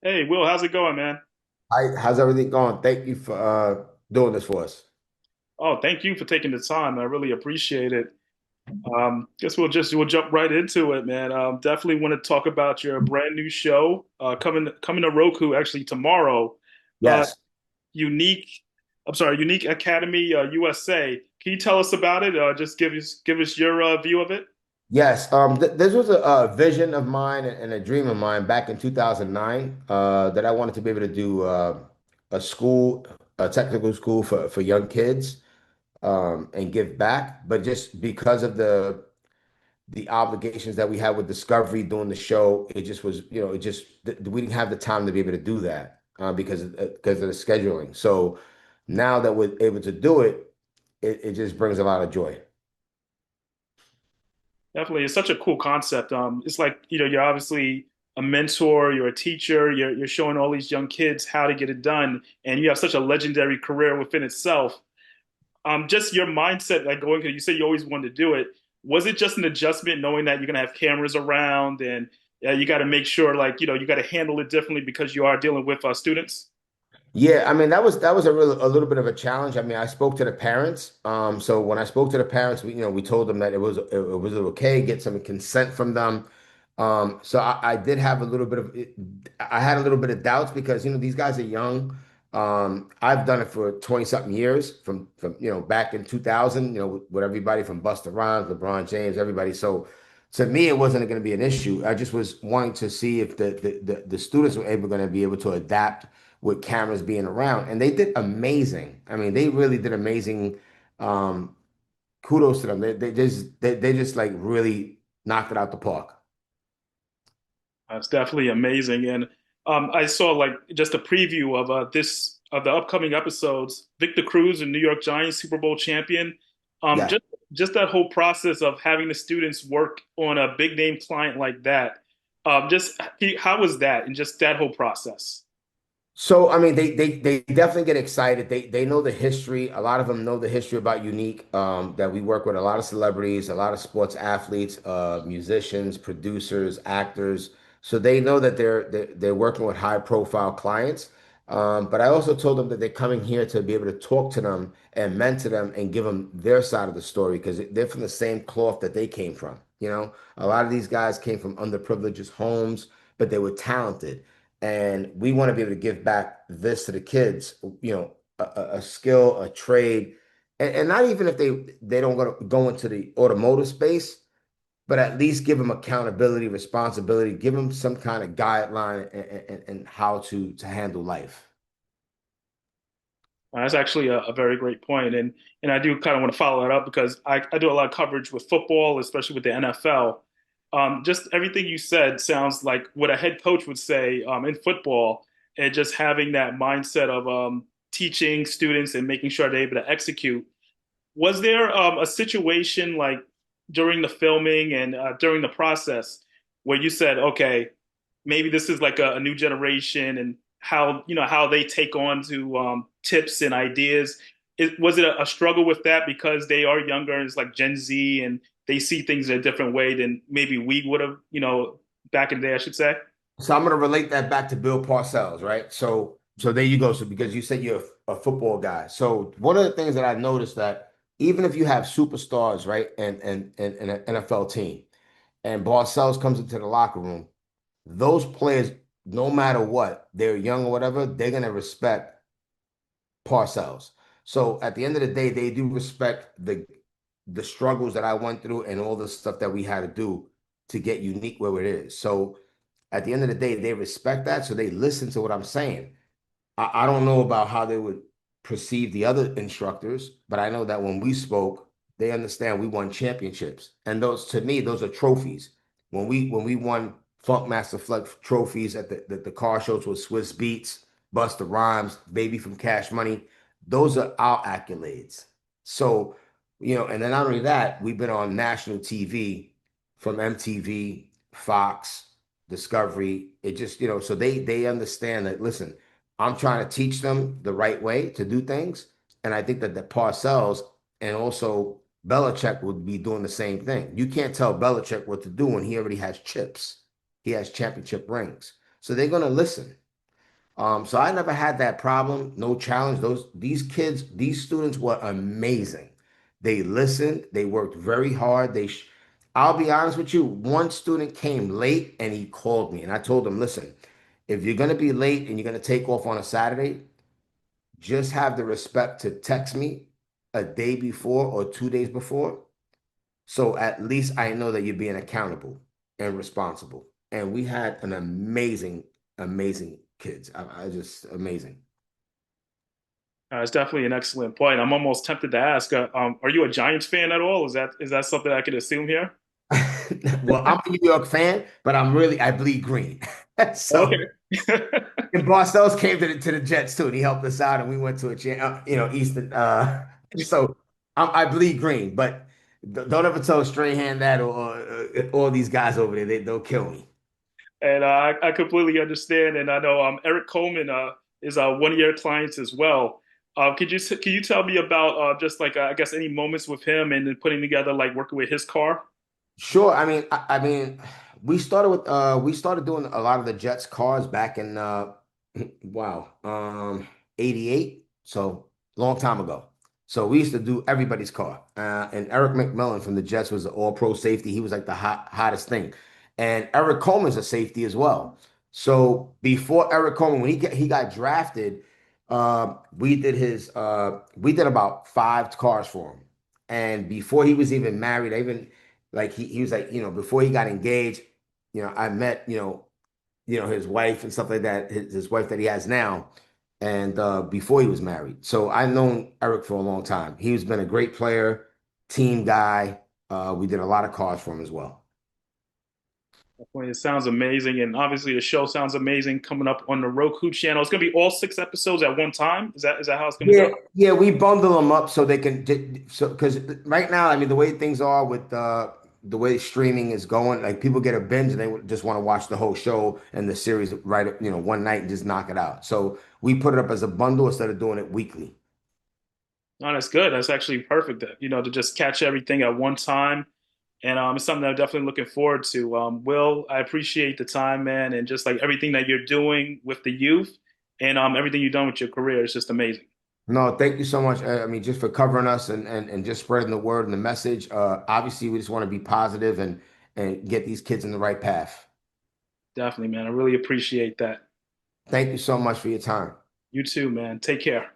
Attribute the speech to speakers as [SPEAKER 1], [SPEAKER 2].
[SPEAKER 1] Hey, Will, how's it going, man?
[SPEAKER 2] Hi, how's everything going? Thank you for doing this for us.
[SPEAKER 1] Oh, thank you for taking the time. I really appreciate it. Guess we'll jump right into it, man. Definitely want to talk about your brand new show coming to Roku actually tomorrow. Uh,
[SPEAKER 2] Yes,
[SPEAKER 1] Unique, I'm sorry, Unique Academy USA. Can you tell us about it? Just give us your view of it.
[SPEAKER 2] yes. This was a vision of mine and a dream of mine back in 2009 that I wanted to be able to do a school, a technical school for young kids and give back. But just because of the obligations that we had with Discovery doing the show, it just was, it just we didn't have the time to be able to do that because of the scheduling. So now that we're able to do it, it just brings a lot of joy.
[SPEAKER 1] Definitely, it's such a cool concept. It's like, you're obviously a mentor, you're a teacher, you're showing all these young kids how to get it done, and you have such a legendary career within itself. Just your mindset, like going, you said you always wanted to do it. Was it just an adjustment knowing that you're gonna have cameras around and you got to make sure, like, you got to handle it differently because you are dealing with students?
[SPEAKER 2] Yeah, I mean that was a little bit of a challenge. I mean, I spoke to the parents. So when I spoke to the parents, we told them that it was okay, get some consent from them. So I did have a little bit of I had a little bit of doubts because these guys are young. I've done it for 20 something years from back in 2000, with everybody from Busta Rhymes, LeBron James, everybody. So to me, it wasn't going to be an issue. I just was wanting to see if the students were able going to be able to adapt with cameras being around, and they did amazing. I mean, they really did amazing. Um, Kudos to them. They just like really knocked it out the park.
[SPEAKER 1] That's definitely amazing. And I saw like just a preview of this of the upcoming episodes. Victor Cruz, a New York Giants Super Bowl champion. Um,
[SPEAKER 2] Yeah.
[SPEAKER 1] just just that whole process of having the students work on a big name client like that. Just how was that, and just that whole process?
[SPEAKER 2] So I mean, they definitely get excited. They know the history. A lot of them know the history about Unique. That we work with a lot of celebrities, a lot of sports athletes, musicians, producers, actors. So they know that they're working with high profile clients. But I also told them that they're coming here to be able to talk to them and mentor them and give them their side of the story because they're from the same cloth that they came from. A lot of these guys came from underprivileged homes, but they were talented, and we want to be able to give back this to the kids, a skill, a trade, and not even if they don't go into the automotive space, but at least give them accountability, responsibility, give them some kind of guideline and how to handle life.
[SPEAKER 1] That's actually a very great point, and I do kind of want to follow that up because I do a lot of coverage with football, especially with the NFL. Just everything you said sounds like what a head coach would say in football, and just having that mindset of teaching students and making sure they're able to execute. Was there a situation like during the filming and during the process where you said, okay, maybe this is like a new generation and how they take on to tips and ideas? Was it a struggle with that because they are younger and it's like Gen Z and they see things in a different way than maybe we would have, back in the day, I should say?
[SPEAKER 2] So I'm going to relate that back to Bill Parcells, right? So there you go. So because you said you're a football guy, so one of the things that I noticed that even if you have superstars, right, and an NFL team, and Parcells comes into the locker room, those players, no matter what, they're young or whatever, they're gonna respect Parcells. So at the end of the day, they do respect the struggles that I went through and all the stuff that we had to do to get Unique where it is. So at the end of the day, they respect that, so they listen to what I'm saying. I don't know about how they would perceive the other instructors, but I know that when we spoke, they understand we won championships. And those, to me, those are trophies. When we won Funk Master Flex trophies at the car shows with Swiss Beats, Busta Rhymes, Baby from Cash Money, those are our accolades. So, and then not only that, we've been on national TV from MTV, Fox, Discovery. It just, so they understand that, listen, I'm trying to teach them the right way to do things. And I think that the Parcells and also Belichick would be doing the same thing. You can't tell Belichick what to do when he already has chips. He has championship rings. So they're going to listen. So I never had that problem, no challenge. These kids, these students were amazing. They listened, they worked very hard. I'll be honest with you, one student came late and he called me and I told him, listen, if you're gonna be late and you're gonna take off on a Saturday, just have the respect to text me a day before or 2 days before. So at least I know that you're being accountable and responsible. And we had an amazing, amazing kids. I just amazing.
[SPEAKER 1] It's definitely an excellent point. I'm almost tempted to ask, are you a Giants fan at all? Is that something I could assume here?
[SPEAKER 2] Well, I'm a New York fan, but I bleed green. So,
[SPEAKER 1] Okay.
[SPEAKER 2] and Barcelos came to the Jets too, and he helped us out, and we went to Eastern. So I bleed green, but don't ever tell Strahan that or all these guys over there. They'll kill me.
[SPEAKER 1] And I completely understand. And I know Eric Coleman is one of your clients as well. Can you tell me about just like I guess any moments with him and then putting together like working with his car?
[SPEAKER 2] Sure. I mean, we started doing a lot of the Jets cars back in wow, 88. So long time ago. So we used to do everybody's car. And Eric McMillan from the Jets was an all-pro safety. He was like the hottest thing. And Eric Coleman's a safety as well. So before Eric Coleman, when he got drafted, we did about 5 cars for him. And before he was even married, I even like he was like, before he got engaged, I met, his wife and stuff like that, his wife that he has now, and before he was married. So I've known Eric for a long time. He's been a great player, team guy. We did a lot of cars for him as well.
[SPEAKER 1] Well, it sounds amazing, and obviously the show sounds amazing. Coming up on the Roku channel, it's gonna be all 6 episodes at one time. Is that how it's gonna go?
[SPEAKER 2] Yeah, yeah, we bundle them up so they can so because right now, I mean, the way things are with the way streaming is going, like people get a binge and they just want to watch the whole show and the series right, one night and just knock it out. So we put it up as a bundle instead of doing it weekly.
[SPEAKER 1] No, that's good. That's actually perfect. To just catch everything at one time, and it's something I'm definitely looking forward to. Will, I appreciate the time, man, and just like everything that you're doing with the youth, and everything you've done with your career is just amazing.
[SPEAKER 2] No, thank you so much. I mean, just for covering us and just spreading the word and the message. Obviously, we just want to be positive and get these kids in the right path.
[SPEAKER 1] Definitely, man. I really appreciate that.
[SPEAKER 2] Thank you so much for your time.
[SPEAKER 1] You too, man. Take care.